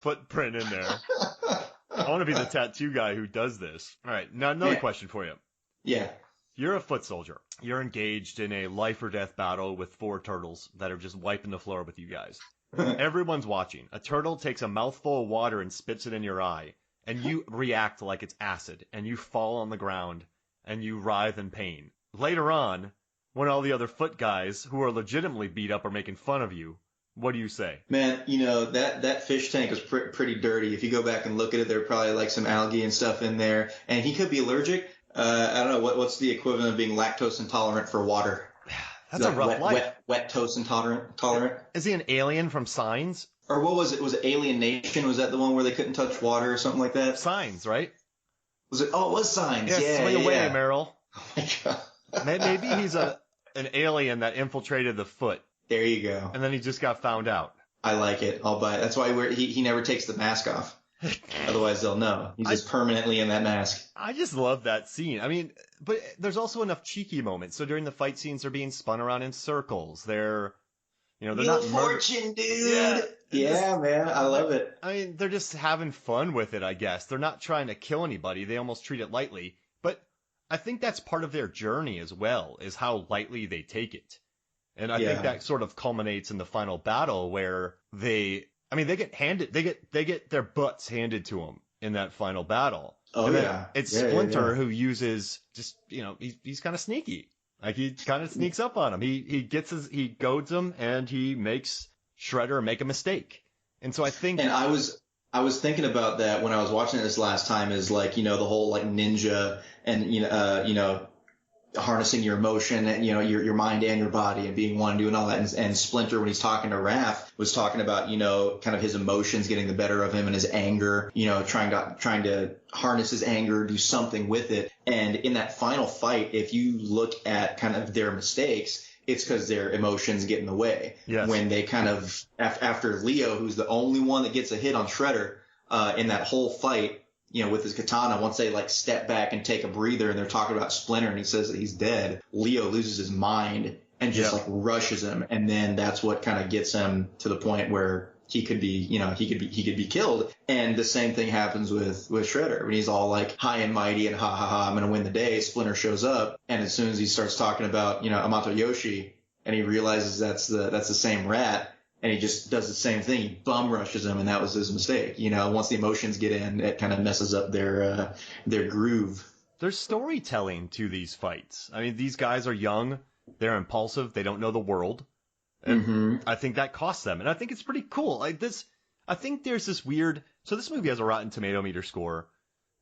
footprint in there. I want to be the tattoo guy who does this. All right, now another question for you. Yeah. You're a foot soldier. You're engaged in a life or death battle with 4 turtles that are just wiping the floor with you guys. Everyone's watching. A turtle takes a mouthful of water and spits it in your eye, and you react like it's acid, and you fall on the ground, and you writhe in pain. Later on, when all the other foot guys who are legitimately beat up are making fun of you, what do you say? Man, that fish tank was pretty dirty. If you go back and look at it, there are probably like some algae and stuff in there, and he could be allergic. I don't know what's the equivalent of being lactose intolerant for water. That's a rough life. Wet toast intolerant. Is he an alien from Signs? Or what was it? Was it Alien Nation? Was that the one where they couldn't touch water or something like that? Signs, right? Was it? Oh, it was Signs. Yeah, swing away, yeah. Meryl. Oh my God. Maybe he's an alien that infiltrated the foot. There you go. And then he just got found out. I like it. I'll buy it. That's why he never takes the mask off. Otherwise, they'll know. He's just permanently in that mask. I just love that scene. I mean, but there's also enough cheeky moments. So during the fight scenes, they're being spun around in circles. They're not fortune, dude. Yeah, man. I love it. I mean, they're just having fun with it, I guess. They're not trying to kill anybody. They almost treat it lightly. But I think that's part of their journey as well, is how lightly they take it. And I think that sort of culminates in the final battle where they get their butts handed to them in that final battle. Oh, yeah. It's Splinter who uses just, he's kind of sneaky. Like, he kind of sneaks up on him. He goads him, and he makes Shredder make a mistake. And so I think... And I was thinking about that when I was watching this last time, is like, the whole like ninja and, harnessing your emotion and, your mind and your body and being one, doing all that. And Splinter, when he's talking to Raph, was talking about, kind of his emotions getting the better of him and his anger, trying to harness his anger, do something with it. And in that final fight, if you look at kind of their mistakes, it's because their emotions get in the way. Yes. When they kind of, after Leo, who's the only one that gets a hit on Shredder, in that whole fight, with his katana, once they like step back and take a breather and they're talking about Splinter and he says that he's dead, Leo loses his mind and just like rushes him. And then that's what kind of gets him to the point where he could be, he could be killed. And the same thing happens with Shredder when he's all like high and mighty and ha ha ha, I'm going to win the day. Splinter shows up. And as soon as he starts talking about, Amato Yoshi, and he realizes that's the same rat, and he just does the same thing. He bum rushes him, and that was his mistake. Once the emotions get in, it kind of messes up their groove. There's storytelling to these fights. I mean, these guys are young, they're impulsive, they don't know the world. And I think that costs them. And I think it's pretty cool. I think there's this weird... So this movie has a Rotten Tomato meter score,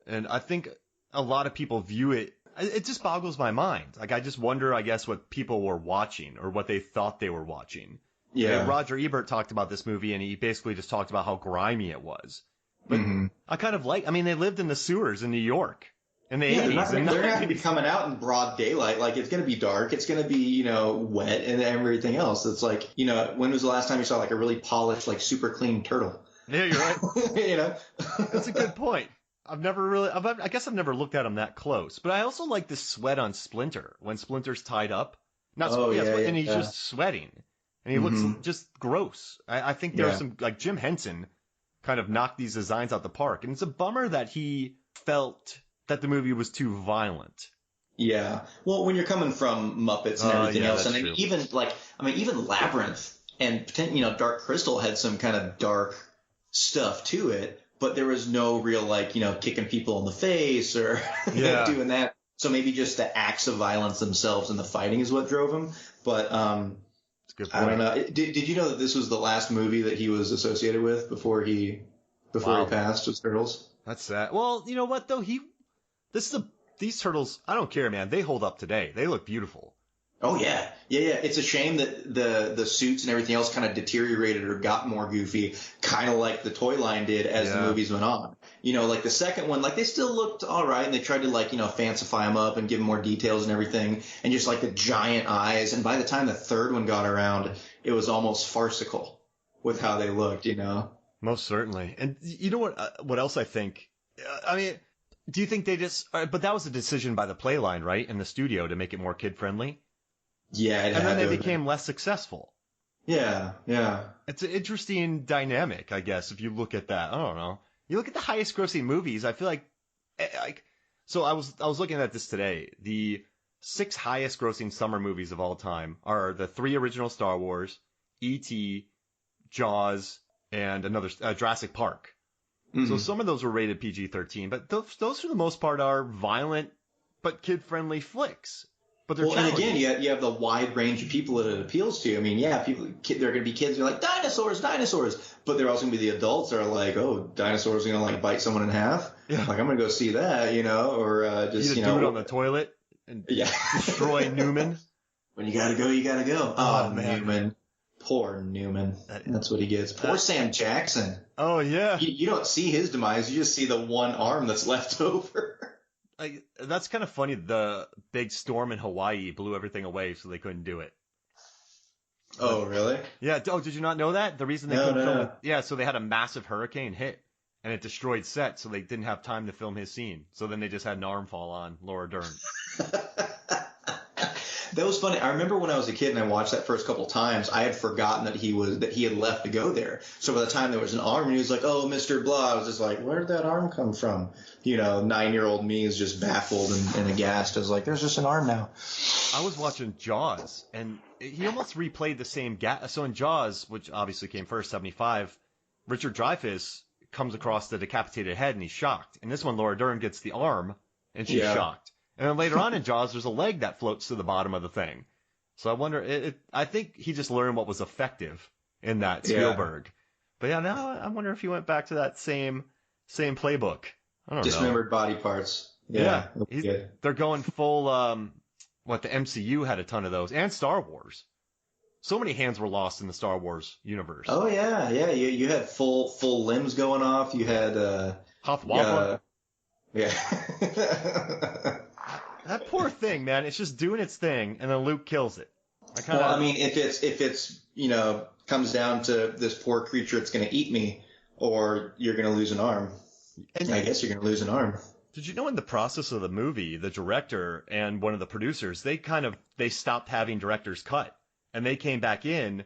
and I think a lot of people view it... It just boggles my mind. Like, I just wonder, I guess, what people were watching, or what they thought they were watching. Yeah. And Roger Ebert talked about this movie, and he basically just talked about how grimy it was. But I kind of they lived in the sewers in New York in the 80s. They're not going to be coming out in broad daylight. Like, it's going to be dark. It's going to be, wet and everything else. It's like, when was the last time you saw like a really polished, like super clean turtle? Yeah, you're right. That's a good point. I guess I've never looked at him that close. But I also like the sweat on Splinter when Splinter's tied up. And he's just sweating. And he looks just gross. I think there are some, like Jim Henson kind of knocked these designs out the park. And it's a bummer that he felt that the movie was too violent. Yeah. Well, when you're coming from Muppets and everything else, and even Labyrinth and Dark Crystal had some kind of dark stuff to it, but there was no real kicking people in the face or doing that. So maybe just the acts of violence themselves and the fighting is what drove him. But I don't know. Did you know that this was the last movie that he was associated with before he passed, was Turtles? That's sad. Well, you know what though? These Turtles, I don't care, man. They hold up today. They look beautiful. Oh yeah. It's a shame that the suits and everything else kind of deteriorated or got more goofy, kind of like the toy line did as the movies went on. Like the second one, like they still looked all right, and they tried to fancify them up and give them more details and everything, and just like the giant eyes. And by the time the third one got around, it was almost farcical with how they looked. Most certainly. And you know what else I think? I mean, do you think they just? But that was a decision by the play line, right, in the studio to make it more kid friendly. Yeah, and then they became less successful. Yeah, yeah. It's an interesting dynamic, I guess, if you look at that. I don't know. You look at the highest grossing movies, I feel like so I was looking at this today. The 6 highest grossing summer movies of all time are the 3 original Star Wars, E.T., Jaws, and another Jurassic Park. So some of those were rated PG-13, but those for the most part are violent but kid-friendly flicks. But they're and again, you have the wide range of people that it appeals to. I mean, yeah, there are going to be kids who are like, dinosaurs, dinosaurs. But there are also going to be the adults that are like, oh, dinosaurs are going to like bite someone in half. Yeah. Like, I'm going to go see that, or just, eat a dude on the toilet and destroy Newman. When you got to go, you got to go. Oh, man. Newman. Poor Newman. That's what he gets. Poor Sam Jackson. Oh, yeah. You don't see his demise. You just see the one arm that's left over. That's kind of funny. The big storm in Hawaii blew everything away, so they couldn't do it. Oh, really? Yeah. Oh, did you not know that? The reason they couldn't film it? Yeah, so they had a massive hurricane hit, and it destroyed set, so they didn't have time to film his scene. So then they just had an arm fall on Laura Dern. That was funny. I remember when I was a kid and I watched that first couple times, I had forgotten that he had left to go there. So by the time there was an arm and he was like, "Oh, Mr. Blah," I was just like, "Where did that arm come from?" 9-year-old me is just baffled and aghast. I was like, "There's just an arm now." I was watching Jaws, and he almost replayed the same gap. So in Jaws, which obviously came first, 75, Richard Dreyfuss comes across the decapitated head and he's shocked. And this one, Laura Dern gets the arm and she's shocked. And then later on in Jaws, there's a leg that floats to the bottom of the thing. So I wonder, I think he just learned what was effective in that Spielberg. But yeah, now I wonder if he went back to that same playbook. I don't know. Dismembered body parts. Yeah. They're going full, the MCU had a ton of those, and Star Wars. So many hands were lost in the Star Wars universe. Oh, yeah. Yeah. You had full limbs going off. You had, Hoth Waffle. Yeah. That poor thing, man. It's just doing its thing, and then Luke kills it. I mean, if it's comes down to this poor creature, it's going to eat me, or you're going to lose an arm. And I guess you're going to lose an arm. Did you know in the process of the movie, the director and one of the producers, they stopped having director's cut, and they came back in,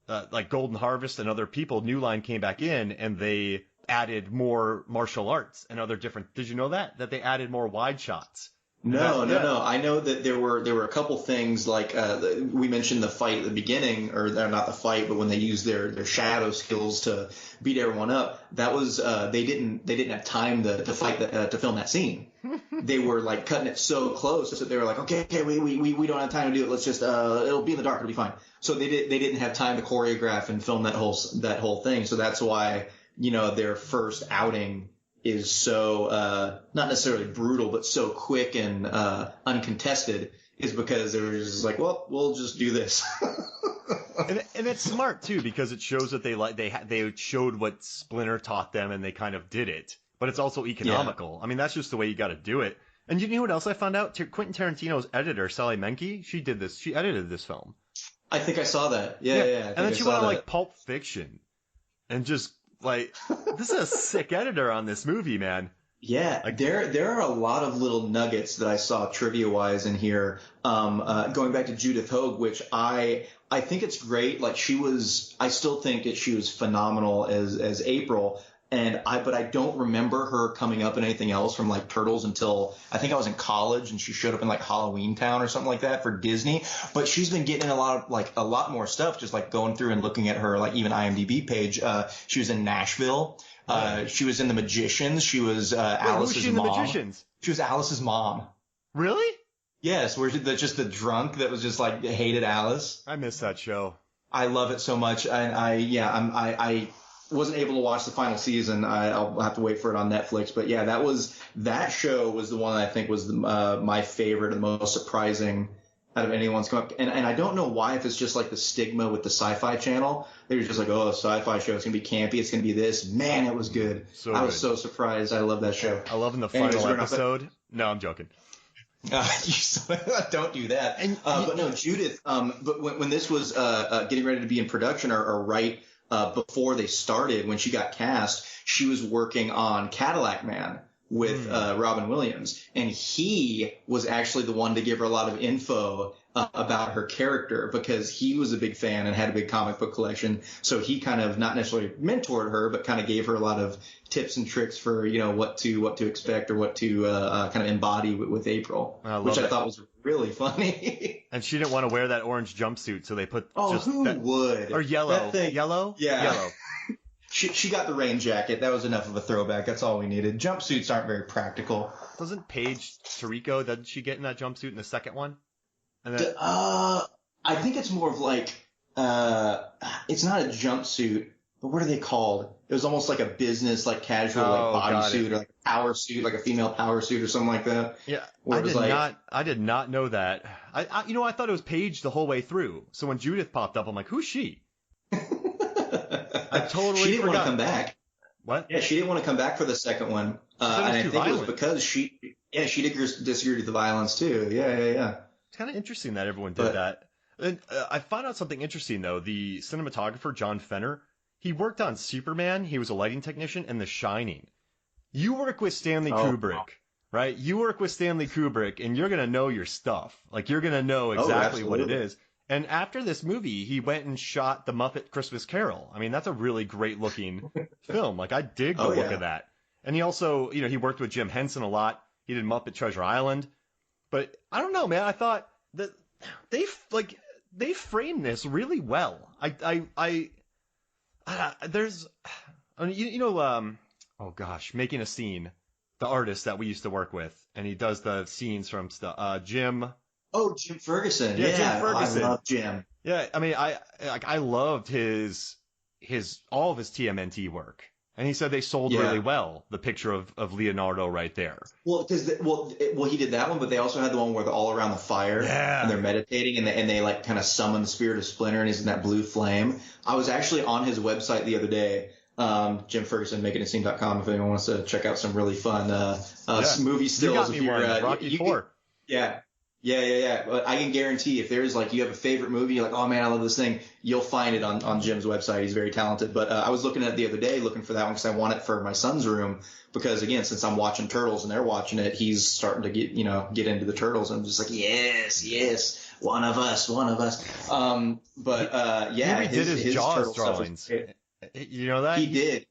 like Golden Harvest and other people, New Line came back in, and they added more martial arts and other different. Did you know that they added more wide shots? No. I know that there were a couple things like we mentioned the fight at the beginning, or not the fight, but when they used their shadow skills to beat everyone up. That was they didn't have time to fight to film that scene. They were like cutting it so close that they were like, okay, we don't have time to do it. Let's just it'll be in the dark, it'll be fine. So they didn't have time to choreograph and film that whole thing. So that's why their first outing is so not necessarily brutal, but so quick and uncontested, is because they were just like, well, we'll just do this. and it's smart too, because it shows that they showed what Splinter taught them, and they kind of did it. But it's also economical. Yeah. I mean, that's just the way you got to do it. And you know what else I found out? Quentin Tarantino's editor, Sally Menke, she edited this film. I think I saw that. Yeah. And then she went on like Pulp Fiction, and just. Like, this is a sick editor on this movie, man. Yeah, like, there are a lot of little nuggets that I saw trivia-wise in here. Going back to Judith Hoag, which I think it's great. Like, I still think that she was phenomenal as April. But I don't remember her coming up in anything else from like Turtles until I think I was in college, and she showed up in like Halloween Town or something like that for Disney. But she's been getting in a lot more stuff, just like going through and looking at her like even IMDb page. She was in Nashville. She was in The Magicians. She was Alice's mom. The Magicians? She was Alice's mom. Really? Yes, where just the drunk that was just like hated Alice. I miss that show. I love it so much, and I wasn't able to watch the final season. I'll have to wait for it on Netflix. But yeah, that show was the one I think was my favorite and most surprising out of anyone's come up. And I don't know why, if it's just like the stigma with the Sci-Fi Channel. They were just like, oh, a sci-fi show, it's going to be campy, it's going to be this. Man, it was good. I was so surprised. I love that show. I love in the final episode. No, I'm joking. Don't do that. But no, Judith, but when this was getting ready to be in production or right before they started, when she got cast, she was working on Cadillac Man with Robin Williams, and he was actually the one to give her a lot of info about her character, because he was a big fan and had a big comic book collection. So he kind of not necessarily mentored her, but kind of gave her a lot of tips and tricks for, what to expect or what to kind of embody with April, which I thought was really funny. And she didn't want to wear that orange jumpsuit, so they put would? Or yellow. Yellow? Yeah. Yellow. She got the rain jacket. That was enough of a throwback. That's all we needed. Jumpsuits aren't very practical. Doesn't Paige Tarico, doesn't she get in that jumpsuit in the second one? And then, I think it's more of like, it's not a jumpsuit, but what are they called? It was almost like a business, like casual, bodysuit, or like a power suit, like a female power suit or something like that. Yeah. I did not know that. I thought it was Paige the whole way through. So when Judith popped up, I'm like, who's she? I totally She didn't forgot. want to come back. What? Yeah, she didn't want to come back for the second one. And I think it was because she disagreed with the violence too. Yeah. It's kind of interesting that everyone did that. And I found out something interesting though. The cinematographer, John Fenner, he worked on Superman. He was a lighting technician and The Shining. You work with Stanley Kubrick, right? You work with Stanley Kubrick and you're going to know your stuff. Like you're going to know exactly what it is. And after this movie, he went and shot The Muppet Christmas Carol. I mean, that's a really great looking film. Like, I dig the look of that. And he also, he worked with Jim Henson a lot. He did Muppet Treasure Island. But I don't know, man. I thought that they framed this really well. Making a Scene, the artist that we used to work with. And he does the scenes from Jim. Oh, Jim Ferguson. Yeah, Jim Ferguson. I love Jim. Yeah, I mean, I loved his all of his TMNT work, and he said they sold really well. The picture of Leonardo right there. Well, because he did that one, but they also had the one where they're all around the fire and they're meditating, and they like kind of summon the spirit of Splinter, and he's in that blue flame. I was actually on his website the other day. Jim Ferguson, makingascene.com, if anyone wants to check out some really fun movie stills. You got me one. Rocky IV. Yeah. But I can guarantee if there's you have a favorite movie, you're like, oh man, I love this thing, you'll find it on Jim's website. He's very talented. But I was looking at it the other day, looking for that one because I want it for my son's room. Because again, since I'm watching Turtles and they're watching it, he's starting to get into the Turtles. And I'm just like, yes, one of us. He redid his Jaws drawings. You know that? He did.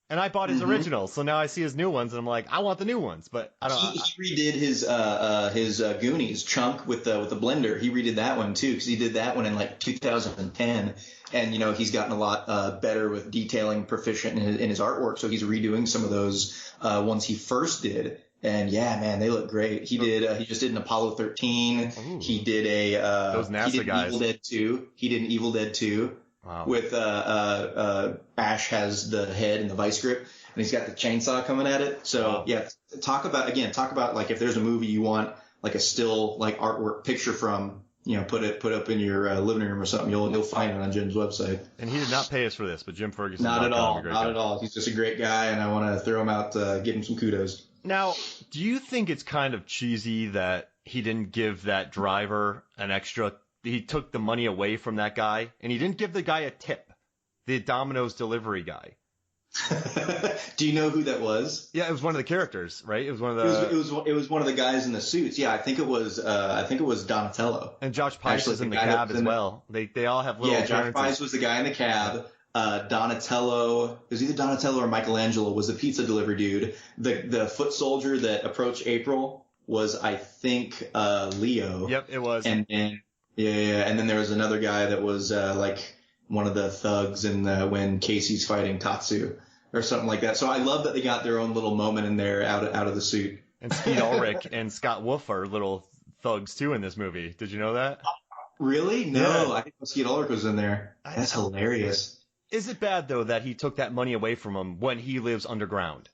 And I bought his originals, so now I see his new ones, and I'm like, I want the new ones, but I don't. He redid his Goonies chunk with the blender. He redid that one too, because he did that one in 2010, and he's gotten a lot better with detailing, proficient in his artwork. So he's redoing some of those ones he first did, and yeah, man, they look great. He just did an Apollo 13. Ooh. He did those NASA guys. Evil Dead 2. He did an Evil Dead 2. Wow. With Ash has the head and the vice grip, and he's got the chainsaw coming at it. So talk about if there's a movie you want a still artwork picture from, put up in your living room or something, you'll find it on Jim's website. And he did not pay us for this, but Jim Ferguson. Not at all. He's just a great guy, and I want to throw him out, give him some kudos. Now, do you think it's kind of cheesy that he didn't give that driver an extra? He took the money away from that guy, and he didn't give the guy a tip, the Domino's delivery guy. Do you know who that was? Yeah, it was one of the characters, right? It was one of the. It was one of the guys in the suits. Yeah, I think it was Donatello. And Josh Pais was in the cab as well. They all have little. Yeah, Josh Pais was the guy in the cab. Donatello, it was either Donatello or Michelangelo was the pizza delivery dude. The foot soldier that approached April was, I think, Leo. Yep, it was. And then there was another guy that was one of the thugs when Casey's fighting Tatsu or something like that. So I love that they got their own little moment in there out of the suit. And Skeet Ulrich and Scott Wolf are little thugs too in this movie. Did you know that? Really? No, I think Skeet Ulrich was in there. That's hilarious. Is it bad though that he took that money away from him when he lives underground?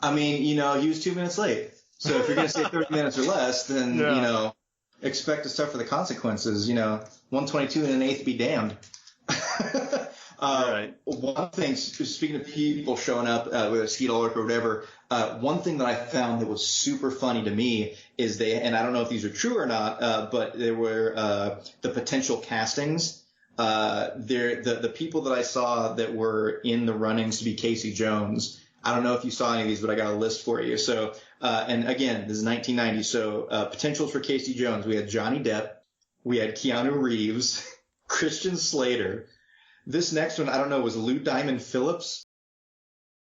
I mean, he was 2 minutes late. So if you're going to say 30 minutes or less, then, expect to suffer the consequences. 122 and an eighth be damned. Right. One thing, speaking of people showing up with a Skeet Ulrich or whatever, one thing that I found that was super funny to me is and I don't know if these are true or not, but there were the potential castings. The people that I saw that were in the runnings to be Casey Jones, I don't know if you saw any of these, but I got a list for you. So, and again, this is 1990. So, potentials for Casey Jones. We had Johnny Depp. We had Keanu Reeves, Christian Slater. This next one, I don't know, was Lou Diamond Phillips.